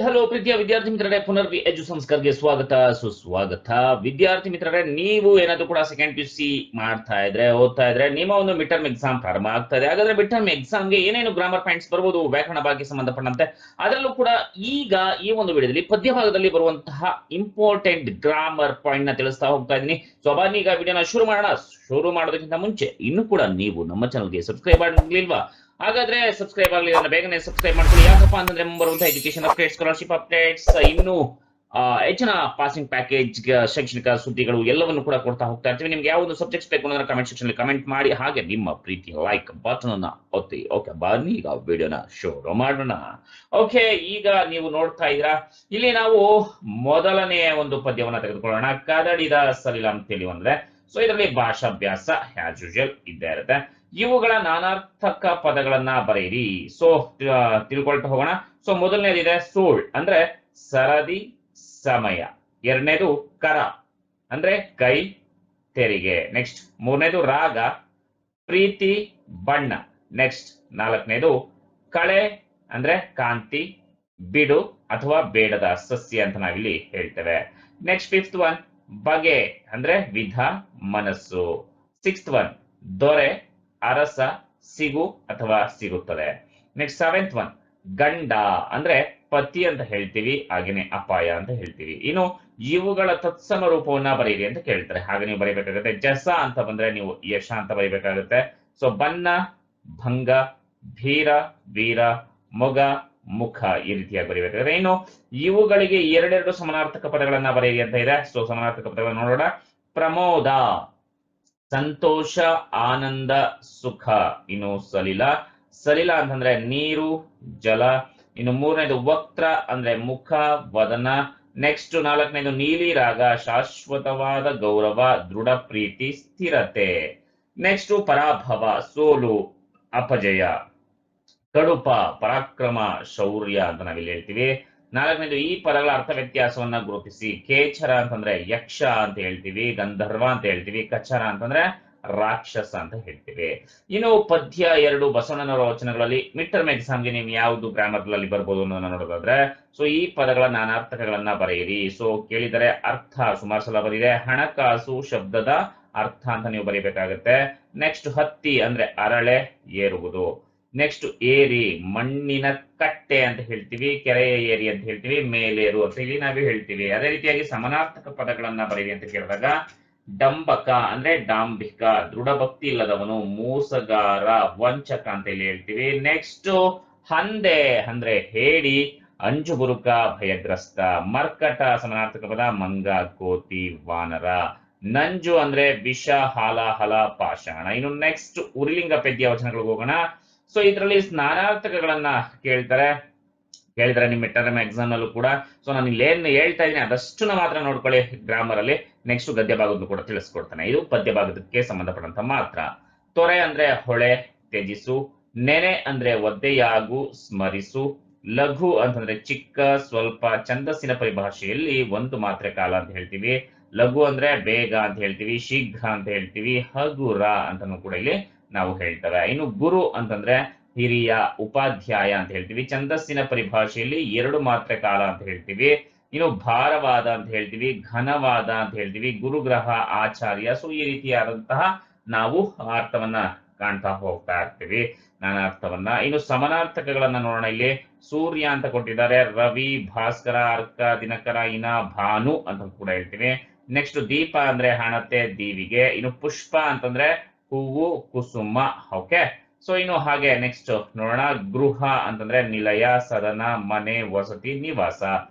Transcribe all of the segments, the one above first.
Hello ಪ್ರೀತಿಯ ವಿದ್ಯಾರ್ಥಿ ಮಿತ್ರರೇ, ಪುನರ್ವಿ ಎಜು ಸಂಸ್ಕರ್ಗೆ ಸ್ವಾಗತ ಸುಸ್ವಾಗತ. ವಿದ್ಯಾರ್ಥಿ ಮಿತ್ರರೇ, ನೀವು ಏನಾದರೂ ಕೂಡ ಸೆಕೆಂಡ್ PUC ಮಾಡ್ತಾ ಇದ್ರೆ, ಓದ್ತಾ ಇದ್ರೆ, ನಿಮ್ಮ ಒಂದು ಮಿಡ್ ಟರ್ಮ್ ಎಕ್ಸಾಮ್ ಪ್ರಾರಂಭ ಆಗ್ತಾ ಇದೆ. ಹಾಗಾದ್ರೆ ಮಿಡ್ ಟರ್ಮ್ ಎಕ್ಸಾಮ್ಗೆ ಏನೇನು ಗ್ರಾಮರ್ ಪಾಯಿಂಟ್ಸ್ ಬರ್ಬೋದು ವ್ಯಾಕರಣ ಭಾಗಕ್ಕೆ ಸಂಬಂಧಪಟ್ಟಂತೆ, ಅದರಲ್ಲೂ ಕೂಡ ಈಗ ಈ ಒಂದು ವಿಡಿಯೋದಲ್ಲಿ ಪದ್ಯ ಭಾಗದಲ್ಲಿ ಬರುವಂತಹ ಇಂಪಾರ್ಟೆಂಟ್ ಗ್ರಾಮರ್ ಪಾಯಿಂಟ್ ನ ತಿಳಿಸ್ತಾ ಹೋಗ್ತಾ ಇದ್ದೀನಿ. ಸೊ ಬನ್ನಿ ಈಗ ವಿಡಿಯೋನ ಶುರು ಮಾಡೋಣ. ಶುರು ಮಾಡೋದಕ್ಕಿಂತ ಮುಂಚೆ ಇನ್ನೂ ಕೂಡ ನೀವು ನಮ್ಮ ಚಾನಲ್ಗೆ ಸಬ್ಸ್ಕ್ರೈಬ್ ಆಗಿರ್ಲಿಲ್ವಾ? ಹಾಗಾದ್ರೆ ಸಬ್ಸ್ಕ್ರೈಬ್ ಆಗಲಿ ಅಂದ್ರೆ ಬೇಗನೆ ಸಬ್ಸ್ಕ್ರೈಬ್ ಮಾಡ್ಕೊಳ್ಳಿ. ಯಾಕಪ್ಪ ಅಂತಂದ್ರೆ ಮುಂಬರುವಂತಹ ಎಜುಕೇಶನ್ ಅಪ್ಡೇಟ್ಸ್, ಸ್ಕಾಲರ್ಶಿಪ್ ಅಪ್ಡೇಟ್ಸ್, ಇನ್ನು ಹೆಚ್ಚಿನ ಪಾಸಿಂಗ್ ಪ್ಯಾಕೇಜ್, ಶೈಕ್ಷಣಿಕ ಸುದ್ದಿಗಳು ಎಲ್ಲವನ್ನು ಕೂಡ ಕೊಡ್ತಾ ಹೋಗ್ತಾ ಇರ್ತೀವಿ. ನಿಮ್ಗೆ ಯಾವ ಒಂದು ಸಬ್ಜೆಕ್ಟ್ಸ್ ಬೇಕು ಅಂದ್ರೆ ಕಮೆಂಟ್ ಸೆಕ್ಷನ್ ಕಮೆಂಟ್ ಮಾಡಿ, ಹಾಗೆ ನಿಮ್ಮ ಪ್ರೀತಿ ಲೈಕ್ ಬಟನ್ ಅನ್ನ ಒತ್ತಿ. ಓಕೆ, ಬನ್ನಿ ಈಗ ವಿಡಿಯೋನ ಶುರು ಮಾಡೋಣ. ಓಕೆ, ಈಗ ನೀವು ನೋಡ್ತಾ ಇದ್ದೀರಾ, ಇಲ್ಲಿ ನಾವು ಮೊದಲನೆಯ ಒಂದು ಪದ್ಯವನ್ನ ತೆಗೆದುಕೊಳ್ಳೋಣ. ಕದಡಿದ ಸಲಿಲ ಅಂತೇಳಿ ಅಂದ್ರೆ, ಸೊ ಇದರಲ್ಲಿ ಭಾಷಾಭ್ಯಾಸ ಆಸ್ ಯೂಶುವಲ್ ಇದ್ದೇ ಇರುತ್ತೆ. ಇವುಗಳ ನಾನಾರ್ಥಕ ಪದಗಳನ್ನ ಬರೆಯಿರಿ. ಸೊ ತಿಳ್ಕೊಳ್ತಾ ಹೋಗೋಣ. ಸೊ ಮೊದಲನೇದಿದೆ ಸೋಳ್ ಅಂದ್ರೆ ಸರದಿ ಸಮಯ. ಎರಡನೇದು ಕರ ಅಂದ್ರೆ ಕೈ ತೆರಿಗೆ. ನೆಕ್ಸ್ಟ್ ಮೂರನೇದು ರಾಗ ಪ್ರೀತಿ ಬಣ್ಣ. ನೆಕ್ಸ್ಟ್ ನಾಲ್ಕನೇದು ಕಳೆ ಅಂದ್ರೆ ಕಾಂತಿ, ಬಿಡು ಅಥವಾ ಬೇಡದ ಸಸ್ಯ ಅಂತ ನಾವಿಲ್ಲಿ ಹೇಳ್ತೇವೆ. ನೆಕ್ಸ್ಟ್ ಫಿಫ್ತ್ ಒನ್ ಬಗೆ ಅಂದ್ರೆ ವಿಧ ಮನಸ್ಸು. ಸಿಕ್ಸ್ತ್ ಒನ್ ದೊರೆ ಅರಸ ಸಿಗು ಅಥವಾ ಸಿಗುತ್ತದೆ. ನೆಕ್ಸ್ಟ್ ಸೆವೆಂತ್ ಒನ್ ಗಂಡ ಅಂದ್ರೆ ಪತಿ ಅಂತ ಹೇಳ್ತೀವಿ, ಹಾಗೇನೆ ಅಪಾಯ ಅಂತ ಹೇಳ್ತೀವಿ. ಇನ್ನು ಇವುಗಳ ತತ್ಸಮ ರೂಪವನ್ನ ಬರೀರಿ ಅಂತ ಕೇಳ್ತಾರೆ, ಹಾಗೆ ನೀವು ಬರೀಬೇಕಾಗುತ್ತೆ. ಜಸ ಅಂತ ಬಂದ್ರೆ ನೀವು ಯಶ ಅಂತ ಬರೀಬೇಕಾಗುತ್ತೆ. ಸೊ ಬನ್ನ ಭಂಗ ಭೀರ ವೀರ ಮೊಗ ಮುಖ ಈ ರೀತಿಯಾಗಿ ಬರೀಬೇಕಾಗುತ್ತೆ. ಇನ್ನು ಇವುಗಳಿಗೆ ಎರಡೆರಡು ಸಮಾನಾರ್ಥಕ ಪದಗಳನ್ನ ಬರೆಯಿರಿ ಅಂತ ಇದೆ. ಸೊ ಸಮಾನಾರ್ಥಕ ಪದಗಳನ್ನು ನೋಡೋಣ. ಪ್ರಮೋದ ಸಂತೋಷ ಆನಂದ ಸುಖ. ಇನ್ನು ಸಲಿಲ, ಸಲಿಲ ಅಂತಂದ್ರೆ ನೀರು ಜಲ. ಇನ್ನು ಮೂರನೇದು ವಕ್ರ ಅಂದ್ರೆ ಮುಖ ವದನ. ನೆಕ್ಸ್ಟ್ ನಾಲ್ಕನೇದು ನೀಲಿ ರಾಗ ಶಾಶ್ವತವಾದ ಗೌರವ ದೃಢ ಪ್ರೀತಿ ಸ್ಥಿರತೆ. ನೆಕ್ಸ್ಟ್ ಪರಾಭವ ಸೋಲು ಅಪಜಯ. ಕಡುಪ ಪರಾಕ್ರಮ ಶೌರ್ಯ ಅಂತ ನಾವಿಲ್ಲಿ ಹೇಳ್ತೀವಿ. ನಾಲ್ಕನೇದು ಈ ಪದಗಳ ಅರ್ಥ ವ್ಯತ್ಯಾಸವನ್ನ ಗುರುತಿಸಿ. ಕೇಚರ ಅಂತಂದ್ರೆ ಯಕ್ಷ ಅಂತ ಹೇಳ್ತೀವಿ, ಗಂಧರ್ವ ಅಂತ ಹೇಳ್ತೀವಿ, ಕಚರ ಅಂತಂದ್ರೆ ರಾಕ್ಷಸ ಅಂತ ಹೇಳ್ತೀವಿ. ಇನ್ನು ಪದ್ಯ ಎರಡು ಬಸವಣ್ಣನವರ ವಚನಗಳಲ್ಲಿ ಮಿಡ್ ಟರ್ಮ್ ಎಕ್ಸಾಮ್ಗೆ ನೀವು ಯಾವುದು ಗ್ರಾಮರ್ ಅಲ್ಲಿ ಬರ್ಬೋದು ಅನ್ನೋದನ್ನ ನೋಡೋದಾದ್ರೆ, ಸೊ ಈ ಪದಗಳ ನಾನಾರ್ಥಕಗಳನ್ನ ಬರೆಯಿರಿ. ಸೊ ಕೇಳಿದರೆ ಅರ್ಥ ಸುಮಾರು ಸಲ ಬಂದಿದೆ. ಹಣಕಾಸು ಶಬ್ದದ ಅರ್ಥ ಅಂತ ನೀವು ಬರೀಬೇಕಾಗತ್ತೆ. ನೆಕ್ಸ್ಟ್ ಹತ್ತಿ ಅಂದ್ರೆ ಅರಳೆ ಏರುವುದು. ನೆಕ್ಸ್ಟ್ ಏರಿ ಮಣ್ಣಿನ ಕಟ್ಟೆ ಅಂತ ಹೇಳ್ತೀವಿ, ಕೆರೆಯ ಏರಿ ಅಂತ ಹೇಳ್ತೀವಿ, ಮೇಲೇರು ಅಂತ ಇಲ್ಲಿ ನಾವು ಹೇಳ್ತೀವಿ. ಅದೇ ರೀತಿಯಾಗಿ ಸಮಾನಾರ್ಥಕ ಪದಗಳನ್ನ ಬರೀರಿ ಅಂತ ಕೇಳಿದಾಗ ಡಂಬಕ ಅಂದ್ರೆ ಡಾಂಬಿಕ ದೃಢ ಭಕ್ತಿ ಇಲ್ಲದವನು, ಮೋಸಗಾರ ವಂಚಕ ಅಂತ ಇಲ್ಲಿ ಹೇಳ್ತೀವಿ. ನೆಕ್ಸ್ಟ್ ಹಂದೆ ಅಂದ್ರೆ ಹೇಡಿ, ಅಂಜುಬುರುಕ ಭಯಗ್ರಸ್ತ. ಮರ್ಕಟ ಸಮಾನಾರ್ಥಕ ಪದ ಮಂಗ ಕೋತಿ ವಾನರ. ನಂಜು ಅಂದ್ರೆ ವಿಷ ಹಾಲಾಹಲ ಪಾಷಾಣ. ಇನ್ನು ನೆಕ್ಸ್ಟ್ ಉರ್ಲಿಂಗ ಪದ್ಯ ವಚನಗಳಿಗೆ ಹೋಗೋಣ. ಸೊ ಇದರಲ್ಲಿ ನಾನಾರ್ಥಕಗಳನ್ನ ಕೇಳಿದ್ರೆ ನಿಮ್ಮ ಮಿಡ್ ಟರ್ಮ್ ಎಕ್ಸಾಮ್ ಅಲ್ಲೂ ಕೂಡ. ಸೊ ನಾನು ಇಲ್ಲಿ ಏನ್ ಹೇಳ್ತಾ ಇದ್ದೀನಿ ಅದಷ್ಟನ್ನ ಮಾತ್ರ ನೋಡ್ಕೊಳ್ಳಿ ಗ್ರಾಮರ್ ಅಲ್ಲಿ. ನೆಕ್ಸ್ಟ್ ಗದ್ಯ ಭಾಗದ್ದು ಕೂಡ ತಿಳಿಸ್ಕೊಡ್ತಾನೆ. ಇದು ಪದ್ಯ ಭಾಗಕ್ಕೆ ಸಂಬಂಧಪಟ್ಟಂತ ಮಾತ್ರ. ತೊರೆ ಅಂದ್ರೆ ಹೊಳೆ ತ್ಯಜಿಸು. ನೆನೆ ಅಂದ್ರೆ ಒದ್ದೆಯಾಗು ಸ್ಮರಿಸು. ಲಘು ಅಂತಂದ್ರೆ ಚಿಕ್ಕ ಸ್ವಲ್ಪ. ಛಂದಸ್ಸಿನ ಪರಿಭಾಷೆಯಲ್ಲಿ ಒಂದು ಮಾತ್ರೆ ಕಾಲ ಅಂತ ಹೇಳ್ತೀವಿ. ಲಘು ಅಂದ್ರೆ ಬೇಗ ಅಂತ ಹೇಳ್ತೀವಿ, ಶೀಘ್ರ ಅಂತ ಹೇಳ್ತೀವಿ, ಹಗುರ ಅಂತಾನು ಕೂಡ ಇಲ್ಲಿ ನಾವು ಹೇಳ್ತೇವೆ. ಇನ್ನು ಗುರು ಅಂತಂದ್ರೆ ಹಿರಿಯ ಉಪಾಧ್ಯಾಯ ಅಂತ ಹೇಳ್ತೀವಿ. ಛಂದಸ್ಸಿನ ಪರಿಭಾಷೆಯಲ್ಲಿ ಎರಡು ಮಾತ್ರೆ ಕಾಲ ಅಂತ ಹೇಳ್ತೀವಿ. ಇನ್ನು ಭಾರವಾದ ಅಂತ ಹೇಳ್ತೀವಿ, ಘನವಾದ ಅಂತ ಹೇಳ್ತೀವಿ, ಗುರುಗ್ರಹ ಆಚಾರ್ಯ. ಸೊ ಈ ರೀತಿಯಾದಂತಹ ನಾವು ಅರ್ಥವನ್ನ ಕಾಣ್ತಾ ಹೋಗ್ತಾ ಇರ್ತೀವಿ, ನಾನಾ ಅರ್ಥವನ್ನ. ಇನ್ನು ಸಮಾನಾರ್ಥಕಗಳನ್ನ ನೋಡೋಣ. ಇಲ್ಲಿ ಸೂರ್ಯ ಅಂತ ಕೊಟ್ಟಿದ್ದಾರೆ, ರವಿ ಭಾಸ್ಕರ ಅರ್ಕ ದಿನಕರ ಇನ ಭಾನು ಅಂತ ಕೂಡ ಹೇಳ್ತೀವಿ. ನೆಕ್ಸ್ಟ್ ದೀಪ ಅಂದ್ರೆ ಹಣತೆ ದೀವಿಗೆ. ಇನ್ನು ಪುಷ್ಪ ಅಂತಂದ್ರೆ ಹೂವು ಕುಸುಮ. ಓಕೆ, ಸೊ ಇನ್ನು ಹಾಗೆ ನೆಕ್ಸ್ಟ್ ನೋಡೋಣ. ಗೃಹ ಅಂತಂದ್ರೆ ನಿಲಯ ಸದನ ಮನೆ ವಸತಿ ನಿವಾಸ.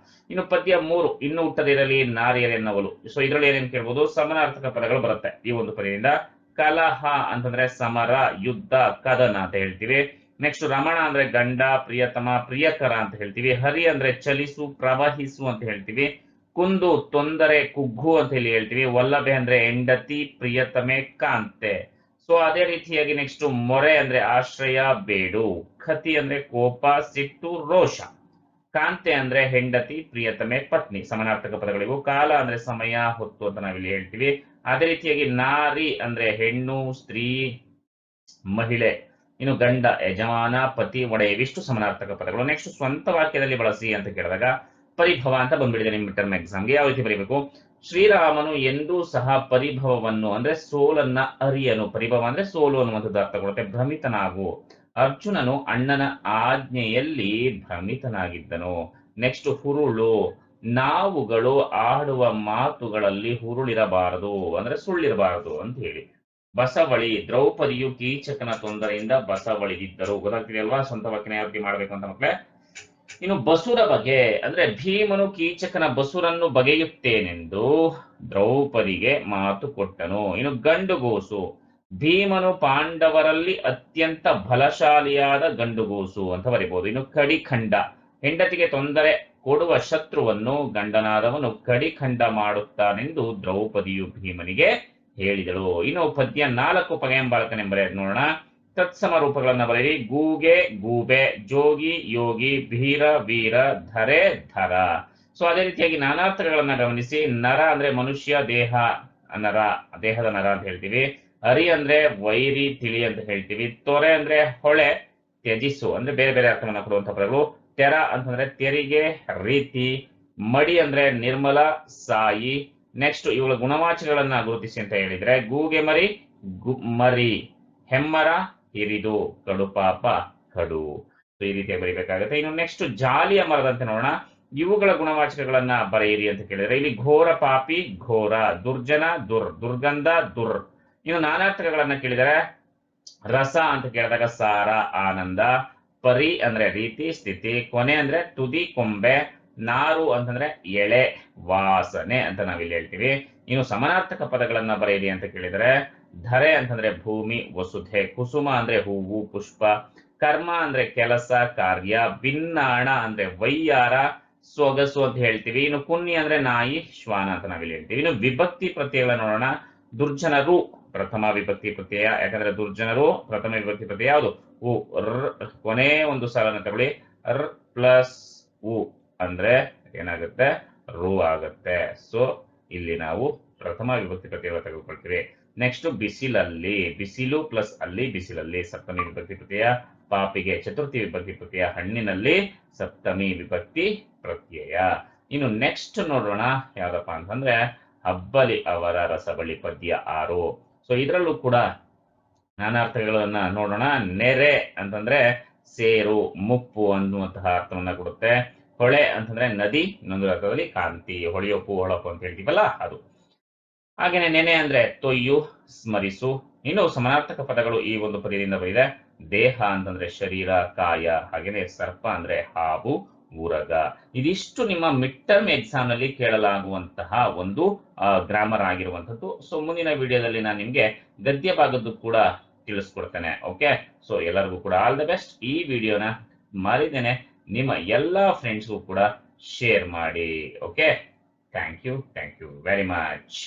ಇನ್ನು ಪದ್ಯ ಮೂರು ಇನ್ನು ಹುಟ್ಟದಿರಲಿ ನಾರಿಯರೆನ್ನವಲು. ಸೊ ಇದರಲ್ಲಿ ಏನೇನು ಕೇಳ್ಬೋದು, ಸಮಾನಾರ್ಥಕ ಪದಗಳು ಬರುತ್ತೆ ಈ ಒಂದು ಪದ್ಯದಿಂದ. ಕಲಹ ಅಂತಂದ್ರೆ ಸಮರ ಯುದ್ಧ ಕದನ ಅಂತ ಹೇಳ್ತೀವಿ. ನೆಕ್ಸ್ಟ್ ರಮಣ ಅಂದ್ರೆ ಗಂಡ ಪ್ರಿಯತಮ ಪ್ರಿಯಕರ ಅಂತ ಹೇಳ್ತೀವಿ. ಹರಿ ಅಂದ್ರೆ ಚಲಿಸು ಪ್ರವಹಿಸು ಅಂತ ಹೇಳ್ತೀವಿ. ಕುಂದು ತೊಂದರೆ ಕುಗ್ಗು ಅಂತ ಹೇಳಿ ಹೇಳ್ತೀವಿ. ವಲ್ಲಭೆ ಅಂದ್ರೆ ಹೆಂಡತಿ ಪ್ರಿಯತಮೆ ಕಾಂತೆ. ಸೊ ಅದೇ ರೀತಿಯಾಗಿ ನೆಕ್ಸ್ಟ್ ಮೊರೆ ಅಂದ್ರೆ ಆಶ್ರಯ ಬೇಡು. ಖತಿ ಅಂದ್ರೆ ಕೋಪ ಸಿಟ್ಟು ರೋಷ. ಕಾಂತೆ ಅಂದ್ರೆ ಹೆಂಡತಿ ಪ್ರಿಯತಮೆ ಪತ್ನಿ. ಸಮಾನಾರ್ಥಕ ಪದಗಳಿವು. ಕಾಲ ಅಂದ್ರೆ ಸಮಯ ಹೊತ್ತು ಅಂತ ನಾವಿಲ್ಲಿ ಹೇಳ್ತೀವಿ. ಅದೇ ರೀತಿಯಾಗಿ ನಾರಿ ಅಂದ್ರೆ ಹೆಣ್ಣು ಸ್ತ್ರೀ ಮಹಿಳೆ. ಇನ್ನು ಗಂಡ ಯಜಮಾನ, ಪತಿ, ಒಡೆಯ ಇವಿಷ್ಟು ಸಮಾನಾರ್ಥಕ ಪದಗಳು. ನೆಕ್ಸ್ಟ್ ಸ್ವಂತ ವಾಕ್ಯದಲ್ಲಿ ಬಳಸಿ ಅಂತ ಕೇಳಿದಾಗ ಪರಿಭವ ಅಂತ ಬಂದ್ಬಿಟ್ಟಿದೆ ನಿಮ್ಮ ಮಿಡ್ ಟರ್ಮ್ ಎಕ್ಸಾಮ್ಗೆ. ಯಾವ ರೀತಿ ಬರೀಬೇಕು? ಶ್ರೀರಾಮನು ಎಂದೂ ಸಹ ಪರಿಭವವನ್ನು ಅಂದ್ರೆ ಸೋಲನ್ನ ಅರಿಯನು. ಪರಿಭವ ಅಂದ್ರೆ ಸೋಲು ಅನ್ನುವಂಥದ್ದು ಅರ್ಥ ಕೊಡುತ್ತೆ. ಭ್ರಮಿತನಾಗು. ಅರ್ಜುನನು ಅಣ್ಣನ ಆಜ್ಞೆಯಲ್ಲಿ ಭ್ರಮಿತನಾಗಿದ್ದನು. ನೆಕ್ಸ್ಟ್ ಹುರುಳು. ನಾವುಗಳು ಆಡುವ ಮಾತುಗಳಲ್ಲಿ ಹುರುಳಿರಬಾರದು ಅಂದ್ರೆ ಸುಳ್ಳಿರಬಾರದು ಅಂತ ಹೇಳಿ. ಬಸವಳಿ. ದ್ರೌಪದಿಯು ಕೀಚಕನ ತೊಂದರೆಯಿಂದ ಬಸವಳಿದಿದ್ದರು. ಗೊತ್ತಾಗ್ತಿದೆಯಲ್ವಾ ಸ್ವಂತ ವಾಕ್ಯನ ಯಾವ ರೀತಿ ಮಾಡ್ಬೇಕು ಅಂತ ಮಕ್ಕಳೇ. ಇನ್ನು ಬಸುರ ಬಗೆ ಅಂದ್ರೆ ಭೀಮನು ಕೀಚಕನ ಬಸುರನ್ನು ಬಗೆಯುತ್ತೇನೆಂದು ದ್ರೌಪದಿಗೆ ಮಾತು ಕೊಟ್ಟನು. ಇನ್ನು ಗಂಡುಗೋಸು. ಭೀಮನು ಪಾಂಡವರಲ್ಲಿ ಅತ್ಯಂತ ಬಲಶಾಲಿಯಾದ ಗಂಡುಗೋಸು ಅಂತ ಬರೀಬಹುದು. ಇನ್ನು ಕಡಿಖಂಡ. ಹೆಂಡತಿಗೆ ತೊಂದರೆ ಕೊಡುವ ಶತ್ರುವನ್ನು ಗಂಡನಾದವನು ಕಡಿಖಂಡ ಮಾಡುತ್ತಾನೆಂದು ದ್ರೌಪದಿಯು ಭೀಮನಿಗೆ ಹೇಳಿದಳು. ಇನ್ನು ಪದ್ಯ 4 ಪಗೆಂಬಾಳಕನೆಂಬರೆ ನೋಡೋಣ. ತತ್ಸಮ ರೂಪಗಳನ್ನ ಬರೆಯಿರಿ. ಗೂಗೆ ಗೂಬೆ, ಜೋಗಿ ಯೋಗಿ, ಭೀರ ವೀರ, ಧರೆ ಧರ. ಸೊ ಅದೇ ರೀತಿಯಾಗಿ ನಾನಾರ್ಥಗಳನ್ನ ಗಮನಿಸಿ. ನರ ಅಂದ್ರೆ ಮನುಷ್ಯ, ದೇಹ ನರ, ದೇಹದ ನರ ಅಂತ ಹೇಳ್ತೀವಿ. ಅರಿ ಅಂದ್ರೆ ವೈರಿ, ತಿಳಿ ಅಂತ ಹೇಳ್ತೀವಿ. ತೊರೆ ಅಂದ್ರೆ ಹೊಳೆ, ತ್ಯಜಿಸು ಅಂದ್ರೆ ಬೇರೆ ಬೇರೆ ಅರ್ಥವನ್ನ ಕೊಡುವಂತಹ ಪದಗಳು. ತೆರ ಅಂತಂದ್ರೆ ತೆರಿಗೆ, ರೀತಿ. ಮಡಿ ಅಂದ್ರೆ ನಿರ್ಮಲ, ಸಾಯಿ. ನೆಕ್ಸ್ಟ್ ಇವುಗಳ ಗುಣವಾಚಕಗಳನ್ನ ಗುರುತಿಸಿ ಅಂತ ಹೇಳಿದ್ರೆ ಗೂಗೆ ಮರಿ, ಮರಿ. ಹೆಮ್ಮರ, ಹಿರಿದು. ಕಡು ಪಾಪ, ಕಡು. ಈ ರೀತಿಯಾಗಿ ಬರೀಬೇಕಾಗುತ್ತೆ. ಇನ್ನು ನೆಕ್ಸ್ಟ್ ಜಾಲಿಯ ಮರದಂತೆ ನೋಡೋಣ. ಇವುಗಳ ಗುಣವಾಚಕಗಳನ್ನ ಬರೆಯಿರಿ ಅಂತ ಕೇಳಿದ್ರೆ ಇಲ್ಲಿ ಘೋರ ಪಾಪಿ, ಘೋರ. ದುರ್ಜನ, ದುರ್ಗಂಧ, ದುರ್. ಇನ್ನು ನಾನಾರ್ಥಕಗಳನ್ನ ಕೇಳಿದರೆ ರಸ ಅಂತ ಕೇಳಿದಾಗ ಸಾರ, ಆನಂದ. ಪರಿ ಅಂದ್ರೆ ರೀತಿ, ಸ್ಥಿತಿ. ಕೊನೆ ಅಂದ್ರೆ ತುದಿ, ಕೊಂಬೆ. ನಾರು ಅಂತಂದ್ರೆ ಎಳೆ, ವಾಸನೆ ಅಂತ ನಾವಿಲ್ಲಿ ಹೇಳ್ತೀವಿ. ಇನ್ನು ಸಮಾನಾರ್ಥಕ ಪದಗಳನ್ನ ಬರೆಯಿರಿ ಅಂತ ಕೇಳಿದರೆ ಧರೆ ಅಂತಂದ್ರೆ ಭೂಮಿ, ವಸುಧೆ. ಕುಸುಮ ಅಂದ್ರೆ ಹೂವು, ಪುಷ್ಪ. ಕರ್ಮ ಅಂದ್ರೆ ಕೆಲಸ, ಕಾರ್ಯ. ಭಿನ್ನಾಣ ಅಂದ್ರೆ ವೈಯಾರ, ಸೊಗಸು ಅಂತ ಹೇಳ್ತೀವಿ. ಇನ್ನು ಪುಣ್ಯ ಅಂದ್ರೆ ನಾಯಿ, ಶ್ವಾನ ಅಂತ ನಾವಿಲ್ಲಿ ಹೇಳ್ತೀವಿ. ಇನ್ನು ವಿಭಕ್ತಿ ಪ್ರತ್ಯಯಗಳನ್ನ ನೋಡೋಣ. ದುರ್ಜನರು ಪ್ರಥಮ ವಿಭಕ್ತಿ ಪ್ರತ್ಯಯ, ಯಾಕಂದ್ರೆ ದುರ್ಜನರು ಪ್ರಥಮ ವಿಭಕ್ತಿ ಪ್ರತ್ಯಯ ಯಾವುದು? ಉ. ಕೊನೆ ಒಂದು ಸಾಲನ್ನ ತಗೊಳ್ಳಿ. ರ್ ಪ್ಲಸ್ ಉ ಅಂದ್ರೆ ಏನಾಗುತ್ತೆ? ರು ಆಗುತ್ತೆ. ಸೊ ಇಲ್ಲಿ ನಾವು ಪ್ರಥಮ ವಿಭಕ್ತಿ ಪ್ರತ್ಯಯ ತೆಗೆದುಕೊಳ್ತೀವಿ. ನೆಕ್ಸ್ಟ್ ಬಿಸಿಲಲ್ಲಿ. ಬಿಸಿಲು ಪ್ಲಸ್ ಅಲ್ಲಿ, ಬಿಸಿಲಲ್ಲಿ ಸಪ್ತಮಿ ವಿಭಕ್ತಿ ಪ್ರತ್ಯಯ. ಪಾಪಿಗೆ ಚತುರ್ಥಿ ವಿಭಕ್ತಿ ಪ್ರತ್ಯಯ. ಹಣ್ಣಿನಲ್ಲಿ ಸಪ್ತಮಿ ವಿಭಕ್ತಿ ಪ್ರತ್ಯಯ. ಇನ್ನು ನೆಕ್ಸ್ಟ್ ನೋಡೋಣ ಯಾವ್ದಪ್ಪ ಅಂತಂದ್ರೆ ಹಬ್ಬಲಿ ಅವರ ರಸಬಳಿ ಪದ್ಯ 6. ಸೊ ಇದರಲ್ಲೂ ಕೂಡ ನಾನಾರ್ಥಗಳನ್ನ ನೋಡೋಣ. ನೆರೆ ಅಂತಂದ್ರೆ ಸೇರು, ಮುಪ್ಪು ಅನ್ನುವಂತಹ ಅರ್ಥವನ್ನ ಕೊಡುತ್ತೆ. ಹೊಳೆ ಅಂತಂದ್ರೆ ನದಿ, ಇನ್ನೊಂದು ಅರ್ಥದಲ್ಲಿ ಕಾಂತಿ. ಹೊಳೆಯೊಪ್ಪು, ಹೊಳಪು ಅಂತ ಹೇಳ್ತೀವಲ್ಲ ಅದು. ಹಾಗೇನೆ ನೆನೆ ಅಂದ್ರೆ ತೊಯ್ಯು, ಸ್ಮರಿಸು. ಇನ್ನು ಸಮಾನಾರ್ಥಕ ಪದಗಳು ಈ ಒಂದು ಪದ್ಯದಿಂದ ಬರಿದೆ. ದೇಹ ಅಂತಂದ್ರೆ ಶರೀರ, ಕಾಯ. ಹಾಗೇನೆ ಸರ್ಪ ಅಂದ್ರೆ ಹಾವು, ಊರಗ. ಇದಿಷ್ಟು ನಿಮ್ಮ ಮಿಡ್ ಟರ್ಮ್ ಎಕ್ಸಾಮ್ ನಲ್ಲಿ ಕೇಳಲಾಗುವಂತಹ ಒಂದು ಗ್ರಾಮರ್ ಆಗಿರುವಂತದ್ದು. ಸೊ ಮುಂದಿನ ವಿಡಿಯೋದಲ್ಲಿ ನಾನು ನಿಮ್ಗೆ ಗದ್ಯ ಭಾಗದ್ದು ಕೂಡ ತಿಳಿಸ್ಕೊಡ್ತೇನೆ. ಓಕೆ, ಸೊ ಎಲ್ಲರಿಗೂ ಕೂಡ ಆಲ್ ದ ಬೆಸ್ಟ್. ಈ ವಿಡಿಯೋನ ಮರಿದೇನೆ ನಿಮ್ಮ ಎಲ್ಲಾ ಫ್ರೆಂಡ್ಸ್ಗೂ ಕೂಡ ಶೇರ್ ಮಾಡಿ. Okay, thank you very much.